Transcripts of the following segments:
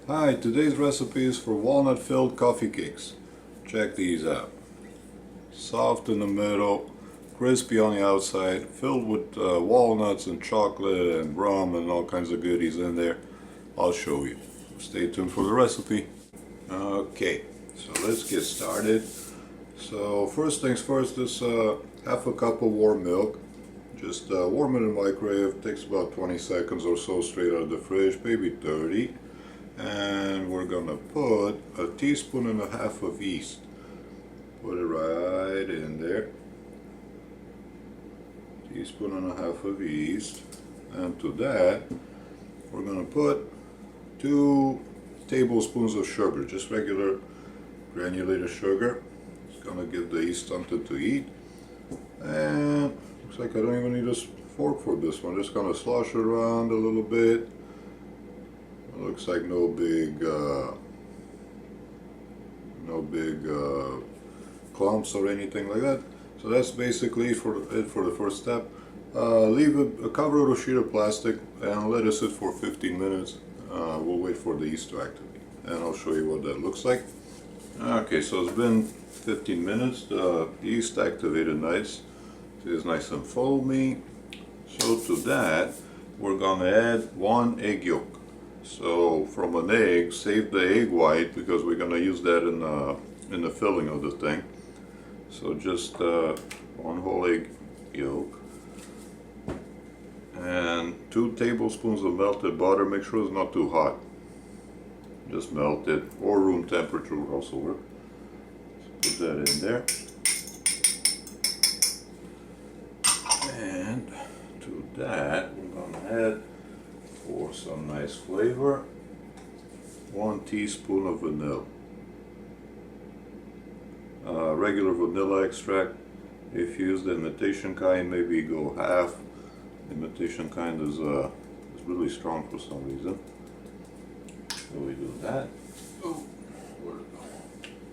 Hi, today's recipe is for walnut filled coffee cakes. Check these out. Soft in the middle, crispy on the outside, filled with walnuts and chocolate and rum and all kinds of goodies in there. I'll show you. Stay tuned for the recipe. Okay, so let's get started. So first things first is half a cup of warm milk. Just warm it in the microwave. Takes about 20 seconds or so straight out of the fridge, maybe 30. And we're gonna put a teaspoon and a half of yeast. Put it right in there. Teaspoon and a half of yeast. And to that, we're gonna put 2 tablespoons of sugar, just regular granulated sugar. It's gonna give the yeast something to eat. And looks like I don't even need a fork for this one. Just gonna slosh it around a little bit. Looks like no big clumps or anything like that. So that's basically it for the first step. Leave it, cover it with a sheet of plastic and let it sit for 15 minutes. We'll wait for the yeast to activate, and I'll show you what that looks like. Okay, so it's been 15 minutes. The yeast activated nice. It's nice and foamy. So to that, we're gonna add 1 egg yolk. So from an egg, save the egg white because we're gonna use that in the filling of the thing. So just 1 whole egg yolk and 2 tablespoons of melted butter. Make sure it's not too hot. Just melt it, or room temperature will also work. So put that in there. And to that, we're gonna add, for some nice flavor, 1 teaspoon of vanilla. Regular vanilla extract. If you use the imitation kind, maybe go half. Imitation kind is really strong for some reason. So we do that. Oh, where'd it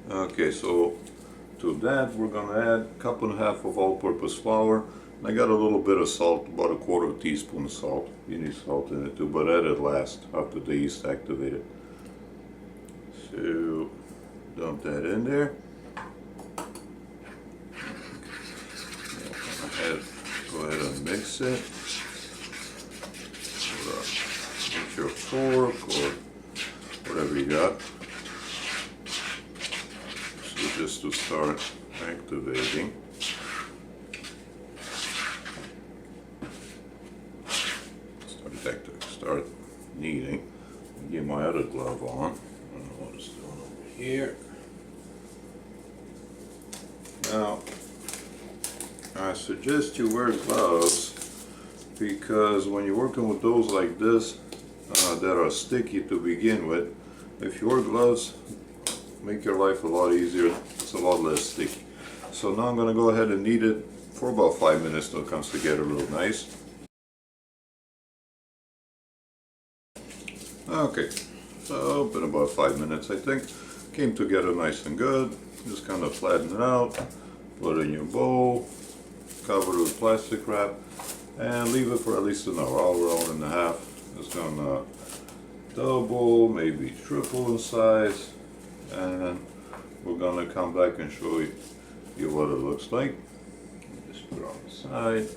go? Okay, so to that we're gonna add 1.5 cups of all-purpose flour. I got a little bit of salt, about 1/4 teaspoon of salt. You need salt in it too, but add it last after the yeast activated. So dump that in there. Go ahead and mix it. With your fork or whatever you got. So just to start activating. Start kneading. Get my other glove on. I don't know what it's doing over here. Now, I suggest you wear gloves because when you're working with doughs like this that are sticky to begin with, if you wear gloves, make your life a lot easier. It's a lot less sticky. So now I'm going to go ahead and knead it for about 5 minutes till it comes together real nice. Okay, so been about 5 minutes I think. Came together nice and good. Just kind of flatten it out, put it in your bowl, cover it with plastic wrap, and leave it for at least an hour and a half. It's gonna double, maybe triple in size, and we're gonna come back and show you what it looks like. Just put it on the side.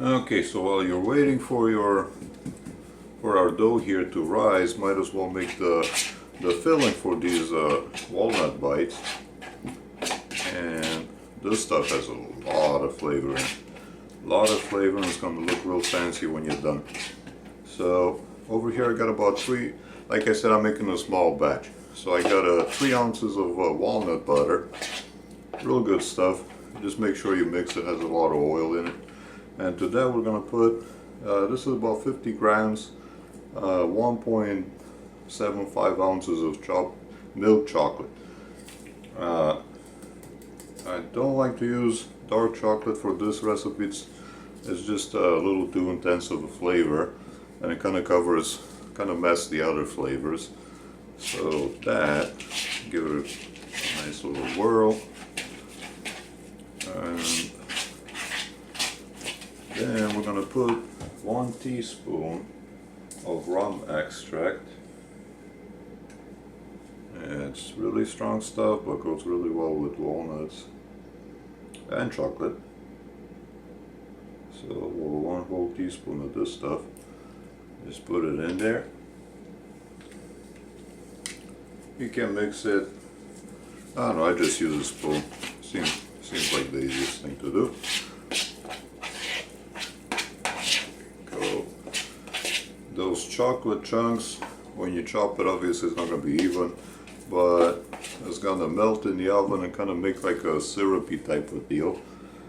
Okay, so while you're waiting for our dough here to rise, might as well make the filling for these walnut bites. And this stuff has a lot of flavor in it. A lot of flavor, and it's going to look real fancy when you're done. So over here I got about 3, like I said, I'm making a small batch. So I got 3 ounces of walnut butter. Real good stuff. Just make sure you mix it, has a lot of oil in it. And to that we're going to put, this is about 50 grams, 1.75 ounces of milk chocolate. I don't like to use dark chocolate for this recipe. It's just a little too intense of a flavor, and it kind of messes the other flavors. So that, give it a nice little whirl, and then we're going to put 1 teaspoon of rum extract it's really strong stuff, but goes really well with walnuts and chocolate. So 1 whole teaspoon of this stuff. Just put it in there. You can mix it. I don't know, I just use a spoon. Seems like the easiest thing to do. Go. Those chocolate chunks, when you chop it, obviously it's not going to be even, but it's going to melt in the oven and kind of make like a syrupy type of deal.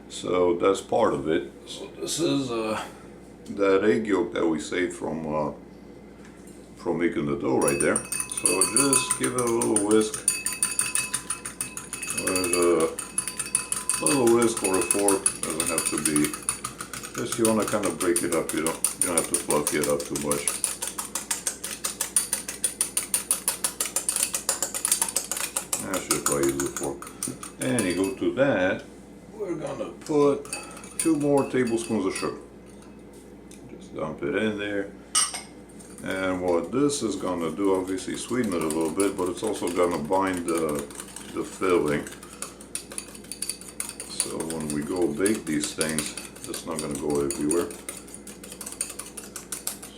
So that's part of it. So this is that egg yolk that we saved from making the dough right there. So just give it a little whisk with a little whisk or a fork. Doesn't have to be. Just you want to kind of break it up. You don't have to fluffy it up too much. I should probably use a fork. And you go to that. We're gonna put 2 more tablespoons of sugar. Just dump it in there. And what this is gonna do, obviously sweeten it a little bit, but it's also gonna bind the filling. So when we go bake these things, it's not gonna go everywhere.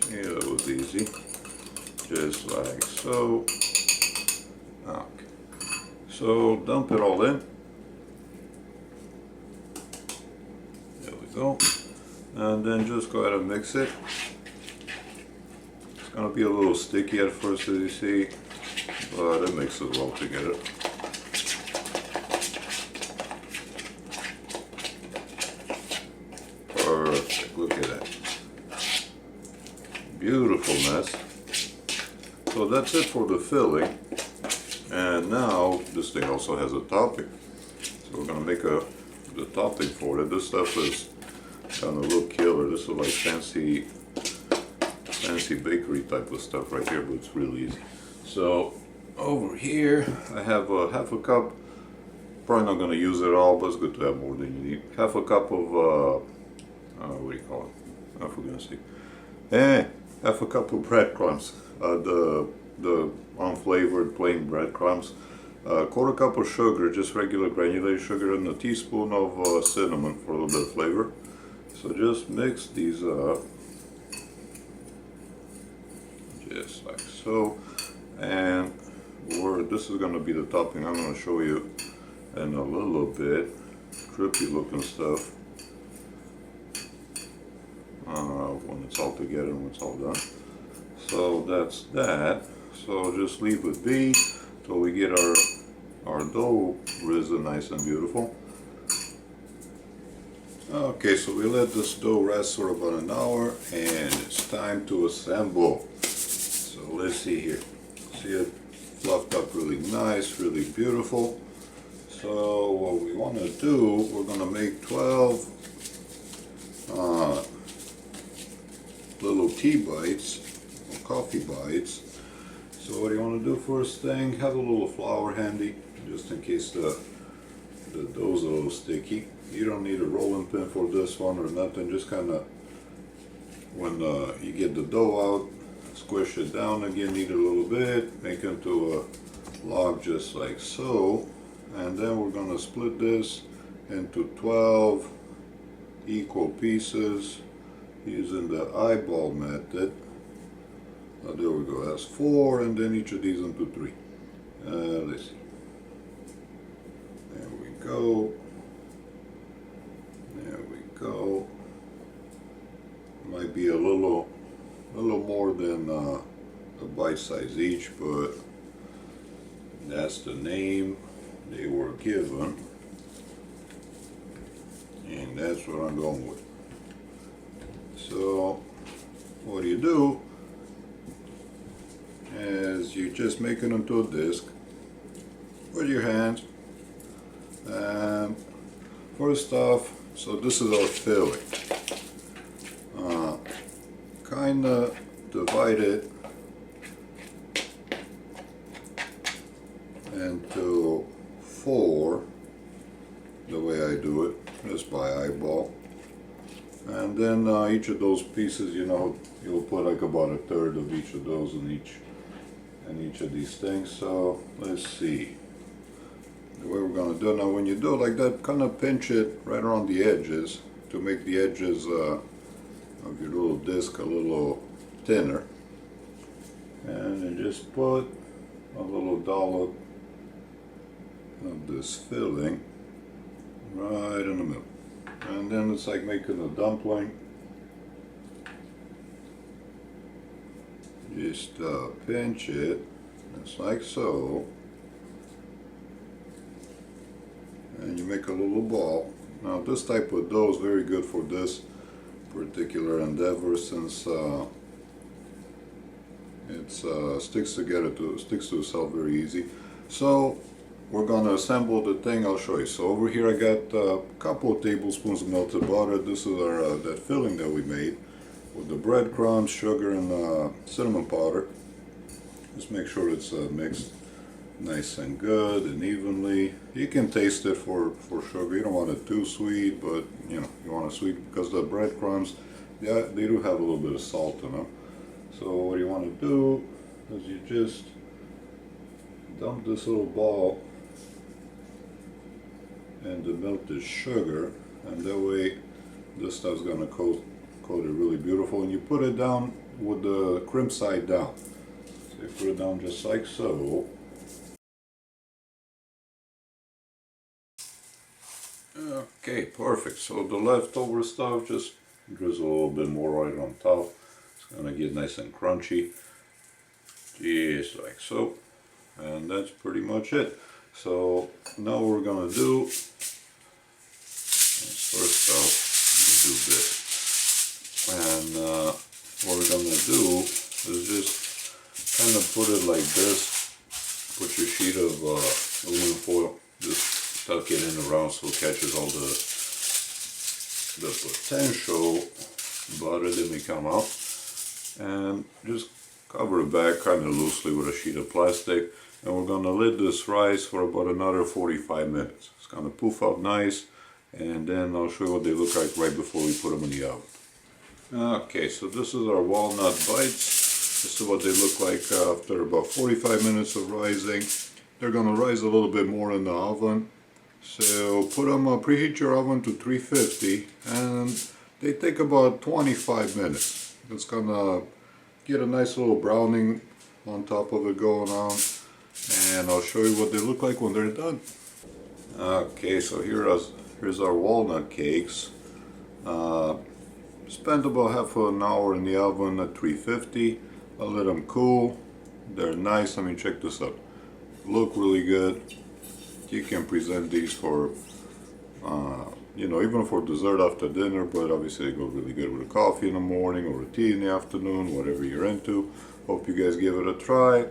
See, that was easy. Just like so. Okay. So dump it all in. Go, and then just go ahead and mix it. It's gonna be a little sticky at first, as you see, but it mixes well together. Perfect, look at that. Beautiful mess. So that's it for the filling. And now this thing also has a topping. So we're gonna make the topping for it. This stuff is kind of a little killer. This is like fancy bakery type of stuff right here, but it's really easy. So over here I have half a cup. Probably not going to use it all, but it's good to have more than you need. Half a cup of what do you call it? I forgot to say. Half a cup of breadcrumbs. The unflavored plain breadcrumbs. 1/4 cup of sugar, just regular granulated sugar, and a teaspoon of cinnamon for a little bit of flavor. So just mix these up, just like so. And this is going to be the topping I'm going to show you in a little bit. Trippy looking stuff. When it's all together and when it's all done. So that's that. So just leave it be till we get our dough risen nice and beautiful. Okay, so we let this dough rest for about an hour and it's time to assemble. So let's see here. See it fluffed up really nice, really beautiful. So what we want to do, we're going to make 12 little tea bites or coffee bites. So what you want to do first thing, have a little flour handy just in case the dough's a little sticky. You don't need a rolling pin for this one or nothing, just kind of when you get the dough out, squish it down again, knead it a little bit, make it into a log just like so, and then we're going to split this into 12 equal pieces using the eyeball method. There we go, that's 4, and then each of these into 3. Let's see. There we go. There we go. Might be a little more than a bite size each, but that's the name they were given, and that's what I'm going with. So what do you do is you just make it into a disc with your hands. And first off, so this is our filling. Kind of divide it into 4 the way I do it, just by eyeball. And then each of those pieces, you know, you'll put like about 1/3 of each of those in in each of these things. So let's see. The way we're going to do it now, when you do it like that, kind of pinch it right around the edges to make the edges of your little disc a little thinner. And then just put a little dollop of this filling right in the middle. And then it's like making a dumpling. Just pinch it, just like so. And you make a little ball. Now this type of dough is very good for this particular endeavor, since it sticks to itself very easy. So we're going to assemble the thing. I'll show you. So over here I got a couple of tablespoons of melted butter. This is our that filling that we made with the breadcrumbs, sugar, and cinnamon powder. Just make sure it's mixed nice and good and evenly. You can taste it for sugar. You don't want it too sweet, but you know, you want it sweet because the breadcrumbs, yeah, they do have a little bit of salt in them. So what you want to do is you just dump this little ball in the melted sugar, and that way this stuff's going to coat it really beautiful. And you put it down with the crimp side down. So you put it down just like so. Okay, perfect. So the leftover stuff, just drizzle a little bit more right on top. It's gonna get nice and crunchy, just like so. And that's pretty much it. So now what we're gonna do is, first off, do this. And what we're gonna do is just kind of put it like this. Put your sheet of aluminum foil, just tuck it in around so it catches all the potential butter that may come out, and just cover it back kind of loosely with a sheet of plastic, and we're going to let this rise for about another 45 minutes. It's going to poof up nice, and then I'll show you what they look like right before we put them in the oven. Okay, so this is our walnut bites. This is what they look like after about 45 minutes of rising. They're going to rise a little bit more in the oven. So put them, preheat your oven to 350, and they take about 25 minutes. It's gonna get a nice little browning on top of it going on, and I'll show you what they look like when they're done. Okay, so here's our walnut cakes. Spent about half an hour in the oven at 350. I'll let them cool. They're nice. I mean, check this out. Look really good. You can present these for, you know, even for dessert after dinner, but obviously they go really good with a coffee in the morning or a tea in the afternoon, whatever you're into. Hope you guys give it a try.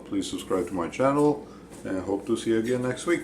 Please subscribe to my channel, and hope to see you again next week.